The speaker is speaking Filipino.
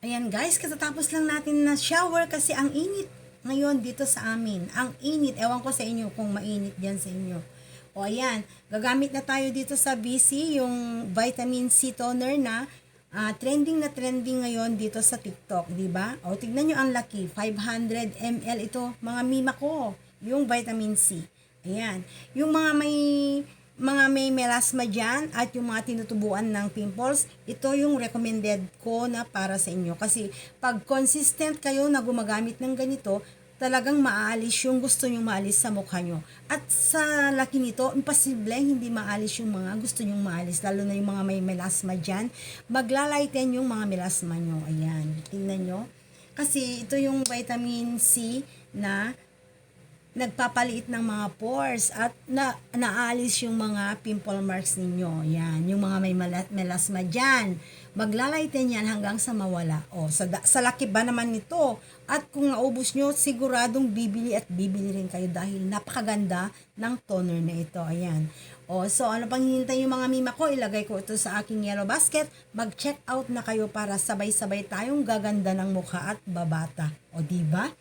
Ayan guys, katatapos lang natin na shower kasi ang init ngayon dito sa amin. Ang init, ewan ko sa inyo kung mainit diyan sa inyo. O ayan, gagamit na tayo dito sa BC yung vitamin C toner na trending ngayon dito sa TikTok, di ba? O tignan nyo ang laki, 500 ml ito, mga mima ko, yung vitamin C. Ayan, yung mga may melasma dyan at yung mga tinutubuan ng pimples, ito yung recommended ko na para sa inyo. Kasi pag consistent kayo na gumagamit ng ganito, talagang maalis yung gusto nyo maalis sa mukha nyo. At sa laki nito, imposible hindi maalis yung mga gusto nyo maalis. Lalo na yung mga may melasma dyan. Maglalighten yung mga melasma nyo. Ayan, tingnan nyo. Kasi ito yung vitamin C na nagpapaliit ng mga pores at naalis yung mga pimple marks ninyo. Yan, yung mga may melasma dyan. Maglalighten yan hanggang sa mawala. O, sa laki ba naman nito? At kung naubos nyo, siguradong bibili at bibili rin kayo dahil napakaganda ng toner na ito. Ayan. O, so ano pang hinihintay yung mga mima ko? Ilagay ko ito sa aking yellow basket. Mag-check out na kayo para sabay-sabay tayong gaganda ng mukha at babata. O, diba?